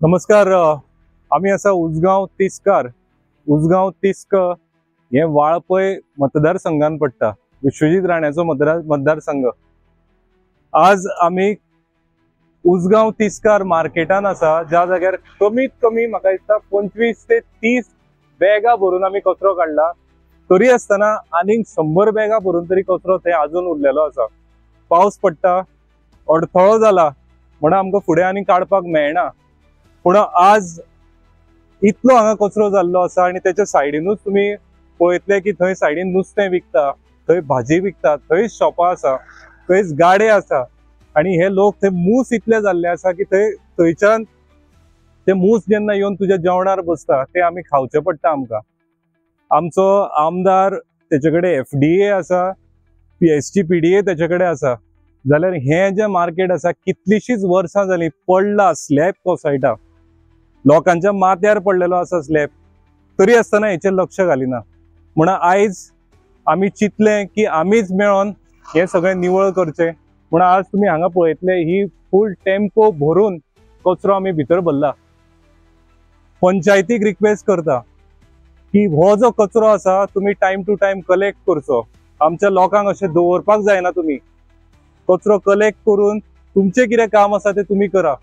नमस्कार। आम्ही असा उसगांव तिस्क हे वाळपय मतदारसंघान पडटा। विश्वजीत राण्याचो मतदारसंघ। आज आम्ही उसगांव तिस्कार मार्केटान असा, ज्या जाग्यार कमीत कमी म्हाका दिसता 25 ते 30 बॅगा भरून आम्ही कचरो काढला। तरी आसतना आनीक 100 बॅगा भरून तरी कचरो थंय अजून उरलेलो असा। पावस पडटा, अडथळो जाला म्हणून आमकां फुडें आनी काडपाक मेळना। पण आज इतलो हांगा कचरो जाल्लो असा आणि त्याच्या सायडीनूच तुम्ही पळयतले की थंय सायडीन नुस्तें विकता, थंय भाजी विकता, थंय शॉपां आसा, थंयच गाडे आसा आणि हे लोक थंय मूस इतले जाल्ले आसा की थंयच्यान ते मूस जेन्ना येवन तुज्या जेवणार बसता ते आमी खावचे पडटा। आमचो आमदार तेचेकडे एफडीए आसा, PSGPDA तेचेकडे आसा, जाल्यार हे जे मार्केट आसा कितलीशीच वर्सां जाली पडला, स्लॅब कोसळटा, लोकांच्या माथ्यार पडलेलो आसा स्लॅब, तरी आसतना हेचेर लक्ष घालिना। म्हणून आयज आमी चिंतले की आमीच मेळोन हे सगळे निवळ करचे। म्हणून आज तुम्ही हांगा पळयतले ही फुल टेम्पो भरून कचरो आमी भितर भरला। पंचायतीक रिक्वेस्ट करता की हो जो कचरो आसा तुम्ही टाइम टू टाइम कलेक्ट करचो। आमच्या लोकांक अशें दवरपाक जायना। तुम्ही कचरो कलेक्ट करून तुमचे कितें काम आसा ते तुम्ही करा।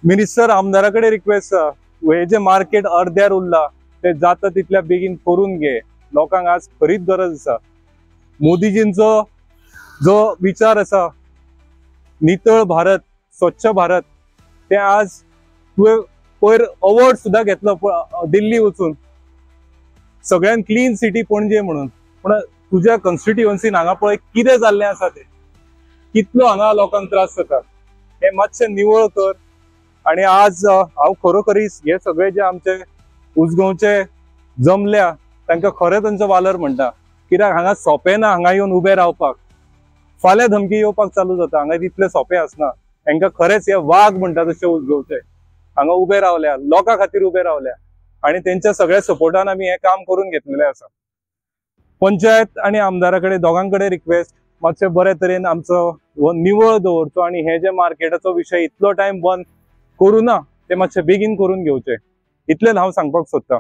मिनिस्टर आमदाराकडे रिक्वेस्ट आसा, हे जे मार्केट अर्द्यार उरला ते जाता तितल्या बेगीन करून घे। लोकांक आज खरीच गरज आसा। मोदीजींचो जो विचार आसा नितळ भारत, स्वच्छ भारत, ते आज पयर अवॉर्ड सुद्धा घेतलो दिल्ली वचून, सगळ्यान क्लीन सिटी पणजे म्हणून। पण तुझ्या कॉन्स्टिट्युएन्सीन हांगा पळय कितें जाल्लें आसा ते, कितलो हांगा लोकांक त्रास जाता, हे मातशें निवळ कर। आणि आज हांव खरोखरीच हे सगळे जे आमचे उसगांवचे जमल्या तांकां खरें तांचो वालोर म्हणटा। कित्याक हांगा सोंपें ना हांगा येवन उबें रावपाक। फाल्यां धमकी येवपाक चालू जाता, हांगा तितलें सोंपें आसना। तांकां खरेंच हे वाग म्हणटा तशे उसगांवचे हांगा उबे रावल्या, लोकां खातीर उबे रावल्या आणि त्यांच्या सगळ्या सपोर्टान आमी हे काम करून घेतलेले आसा। पंचायत आणि आमदाराकडे दोगांकडे रिक्वेस्ट, मातशे बरे तरेन आमचो निवळ दवरचो आणि हे जे मार्केटाचो विषय इतलो टाइम बंद करू ना ते मातशे बेगीन करून घेवचे, इतलें हांव सांगपाक सोदतां।